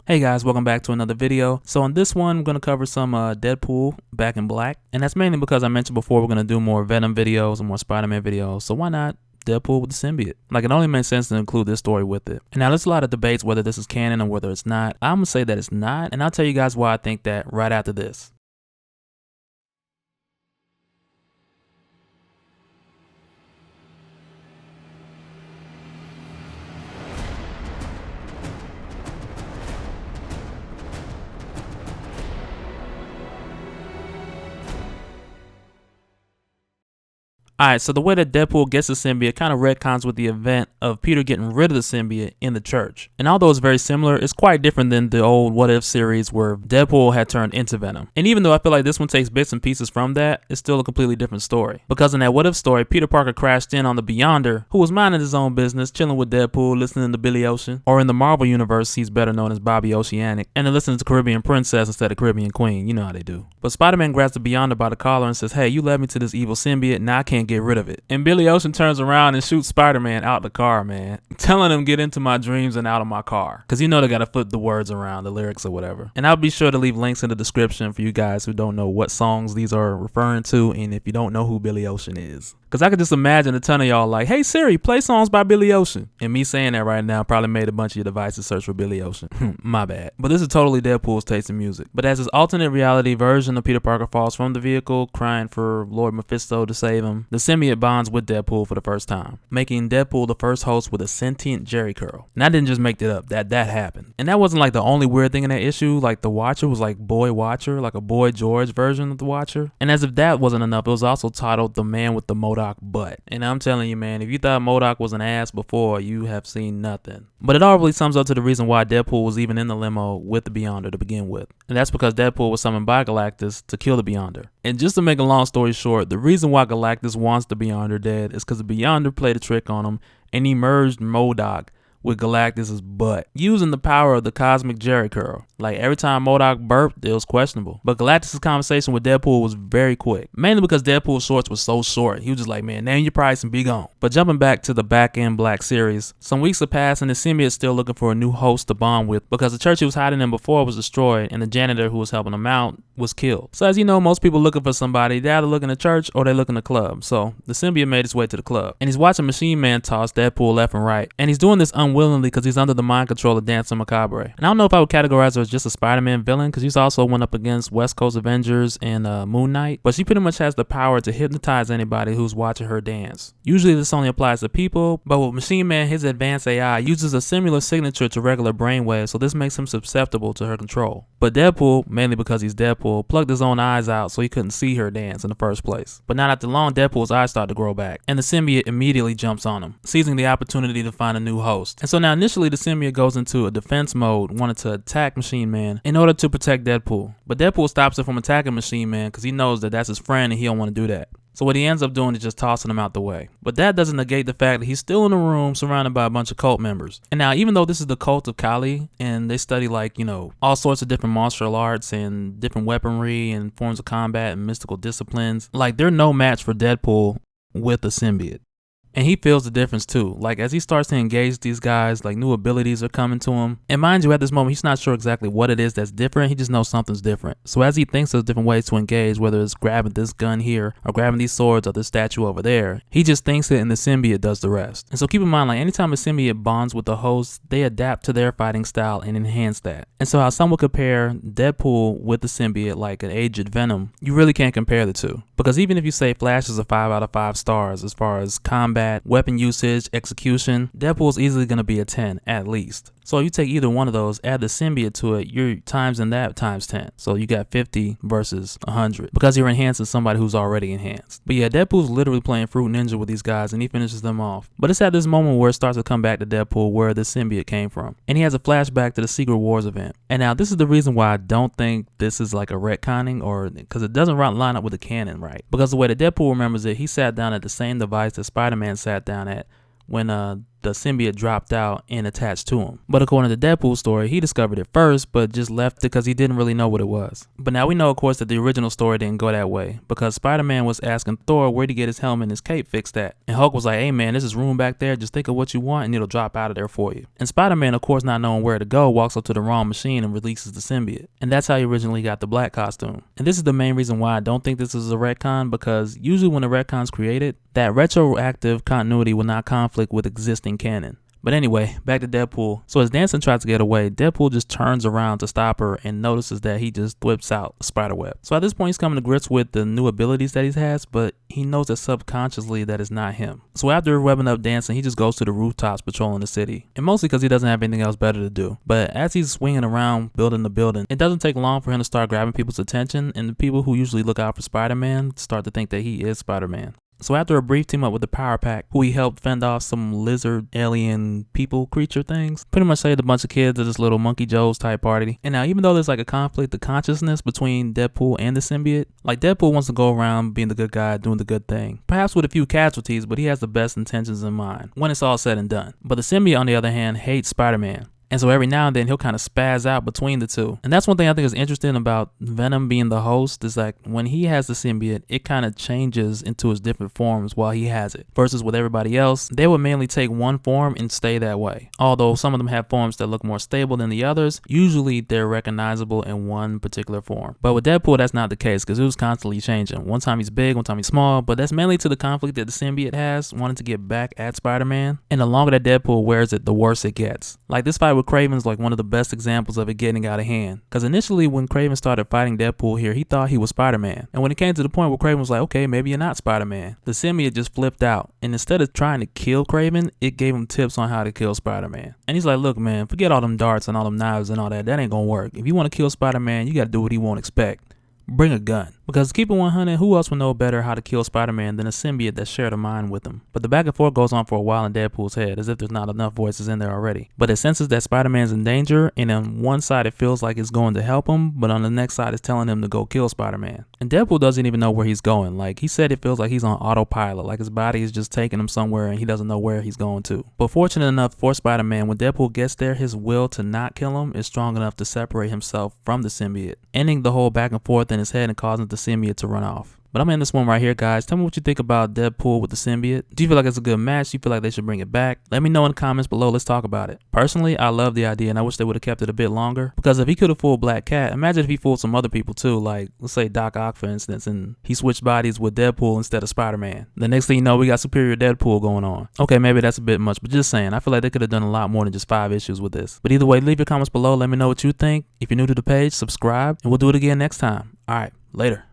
Hey guys, welcome back to another video. So in this one, I'm going to cover some Deadpool Back in Black. And that's mainly because I mentioned before we're going to do more Venom videos and more Spider-Man videos. So why not Deadpool with the symbiote? Like, it only makes sense to include this story with it. And now there's a lot of debates whether this is canon or whether it's not. I'm going to say that it's not. And I'll tell you guys why I think that right after this. Alright, so the way that Deadpool gets the symbiote kind of retcons with the event of Peter getting rid of the symbiote in the church. And although it's very similar, it's quite different than the old What If series where Deadpool had turned into Venom. And even though I feel like this one takes bits and pieces from that, it's still a completely different story. Because in that What If story, Peter Parker crashed in on the Beyonder, who was minding his own business, chilling with Deadpool, listening to Billy Ocean. Or in the Marvel universe, he's better known as Bobby Oceanic, and then listening to Caribbean Princess instead of Caribbean Queen. You know how they do. But Spider-Man grabs the Beyonder by the collar and says, "Hey, you led me to this evil symbiote, now I can't get rid of it." And Billy Ocean turns around and shoots Spider-Man out the car, man. Telling him, "Get into my dreams and out of my car." Because you know they gotta flip the words around, the lyrics or whatever. And I'll be sure to leave links in the description for you guys who don't know what songs these are referring to, and if you don't know who Billy Ocean is. Because I could just imagine a ton of y'all like, "Hey Siri, play songs by Billy Ocean." And me saying that right now probably made a bunch of your devices search for Billy Ocean. My bad. But this is totally Deadpool's taste in music. But as his alternate reality version of Peter Parker falls from the vehicle, crying for Lord Mephisto to save him, the symbiote bonds with Deadpool for the first time, making Deadpool the first host with a sentient Jerry curl. And I didn't just make it up, that happened. And that wasn't like the only weird thing in that issue. Like, the Watcher was like Boy Watcher, like a Boy George version of the Watcher. And as if that wasn't enough, it was also titled The Man with the MODOK Butt. And I'm telling you, man, if you thought MODOK was an ass before, you have seen nothing. But it all really sums up to the reason why Deadpool was even in the limo with the Beyonder to begin with. And that's because Deadpool was summoned by Galactus to kill the Beyonder. And just to make a long story short, the reason why Galactus wants the Beyonder dead is because the Beyonder played a trick on him and he merged MODOK with Galactus's butt, using the power of the cosmic Jerry curl. Like, every time MODOK burped, it was questionable. But Galactus's conversation with Deadpool was very quick, mainly because Deadpool's shorts were so short. He was just like, "Man, name your price and be gone." But jumping back to the Back in Black series, some weeks have passed and the symbiote is still looking for a new host to bond with because the church he was hiding in before was destroyed and the janitor who was helping him out was killed. So as you know, most people looking for somebody, they either look in the church or they look in the club. So the symbiote made its way to the club and he's watching Machine Man toss Deadpool left and right, and he's doing this unwillingly because he's under the mind control of Dancer Macabre. And I don't know if I would categorize her as just a Spider-Man villain, because he's also went up against West Coast Avengers and Moon Knight, but she pretty much has the power to hypnotize anybody who's watching her dance. Usually this only applies to people, but with Machine Man, his advanced AI uses a similar signature to regular brainwaves, so this makes him susceptible to her control. But Deadpool, mainly because he's Deadpool, plugged his own eyes out so he couldn't see her dance in the first place. But not after long, Deadpool's eyes start to grow back, and the symbiote immediately jumps on him, seizing the opportunity to find a new host. And so now initially the symbiote goes into a defense mode, wanting to attack Machine Man in order to protect Deadpool. But Deadpool stops it from attacking Machine Man because he knows that that's his friend and he don't want to do that. So what he ends up doing is just tossing him out the way. But that doesn't negate the fact that he's still in a room surrounded by a bunch of cult members. And now, even though this is the cult of Kali, and they study, like, you know, all sorts of different martial arts and different weaponry and forms of combat and mystical disciplines, like, they're no match for Deadpool with a symbiote. And he feels the difference too. Like, as he starts to engage these guys, like, new abilities are coming to him. And mind you, at this moment, he's not sure exactly what it is that's different. He just knows something's different. So as he thinks of different ways to engage, whether it's grabbing this gun here or grabbing these swords or this statue over there, he just thinks it and the symbiote does the rest. And so keep in mind, like, anytime a symbiote bonds with the host, they adapt to their fighting style and enhance that. And so how some would compare Deadpool with the symbiote like an aged Venom, you really can't compare the two. Because even if you say Flash is a 5 out of 5 stars as far as combat, weapon usage, execution, Deadpool's easily going to be a 10 at least. So if you take either one of those, add the symbiote to it, you're times in that times 10. So you got 50 versus 100 because you're enhancing somebody who's already enhanced. But yeah, Deadpool's literally playing Fruit Ninja with these guys and he finishes them off. But it's at this moment where it starts to come back to Deadpool where the symbiote came from. And he has a flashback to the Secret Wars event. And now this is the reason why I don't think this is like a retconning, or because it doesn't line up with the canon, right? Because the way that Deadpool remembers it, he sat down at the same device that Spider-Man sat down at when the symbiote dropped out and attached to him. But according to Deadpool's story, he discovered it first, but just left it because he didn't really know what it was. But now we know, of course, that the original story didn't go that way, because Spider-Man was asking Thor where to get his helmet and his cape fixed at. And Hulk was like, hey man, this is room back there, just think of what you want and it'll drop out of there for you. And Spider-Man, of course, not knowing where to go, walks up to the wrong machine and releases the symbiote. And that's how he originally got the black costume. And this is the main reason why I don't think this is a retcon, because usually when a retcon's created, that retroactive continuity will not conflict with existing canon. But anyway, back to Deadpool. So as Danson tries to get away, Deadpool just turns around to stop her and notices that he just whips out a spider web. So at this point, he's coming to grips with the new abilities that he has, but he knows that subconsciously that it's not him. So after webbing up Danson, he just goes to the rooftops patrolling the city. And mostly because he doesn't have anything else better to do. But as he's swinging around building the building, it doesn't take long for him to start grabbing people's attention, and the people who usually look out for Spider-Man start to think that he is Spider-Man. So after a brief team up with the Power Pack, who he helped fend off some lizard, alien, people, creature things, pretty much saved a bunch of kids at this little Monkey Joe's type party. And now even though there's like a conflict of consciousness between Deadpool and the symbiote, like Deadpool wants to go around being the good guy, doing the good thing. Perhaps with a few casualties, but he has the best intentions in mind when it's all said and done. But the symbiote, on the other hand, hates Spider-Man. And so every now and then he'll kind of spaz out between the two. And that's one thing I think is interesting about Venom being the host, is like when he has the symbiote, it kind of changes into his different forms while he has it. Versus with everybody else, they would mainly take one form and stay that way. Although some of them have forms that look more stable than the others, usually they're recognizable in one particular form. But with Deadpool, that's not the case, because it was constantly changing. One time he's big, one time he's small, but that's mainly to the conflict that the symbiote has, wanting to get back at Spider-Man. And the longer that Deadpool wears it, the worse it gets. Like this fight with Kraven's like one of the best examples of it getting out of hand. Because initially when Kraven started fighting Deadpool here, he thought he was Spider-Man. And when it came to the point where Kraven was like, okay, maybe you're not Spider-Man, the symbiote just flipped out. And instead of trying to kill Kraven, it gave him tips on how to kill Spider-Man. And he's like, look man, forget all them darts and all them knives and all that. That ain't gonna work. If you want to kill Spider-Man, you gotta do what he won't expect. Bring a gun. Because to keep it 100, who else would know better how to kill Spider-Man than a symbiote that shared a mind with him? But the back and forth goes on for a while in Deadpool's head, as if there's not enough voices in there already. But it senses that Spider-Man's in danger, and on one side it feels like it's going to help him, but on the next side it's telling him to go kill Spider-Man. And Deadpool doesn't even know where he's going. Like, he said it feels like he's on autopilot, like his body is just taking him somewhere and he doesn't know where he's going to. But fortunate enough for Spider-Man, when Deadpool gets there, his will to not kill him is strong enough to separate himself from the symbiote, ending the whole back and forth in his head and causing the symbiote to run off. But I'm in this one right here, guys. Tell me what you think about Deadpool with the symbiote. Do you feel like it's a good match? Do you feel like they should bring it back? Let me know in the comments below. Let's talk about it. Personally, I love the idea, and I wish they would have kept it a bit longer. Because if he could have fooled Black Cat, imagine if he fooled some other people too. Like, let's say Doc Ock, for instance, and he switched bodies with Deadpool instead of Spider-Man. The next thing you know, we got Superior Deadpool going on. Okay, maybe that's a bit much, but just saying. I feel like they could have done a lot more than just 5 issues with this. But either way, leave your comments below. Let me know what you think. If you're new to the page, subscribe, and we'll do it again next time. All right, later.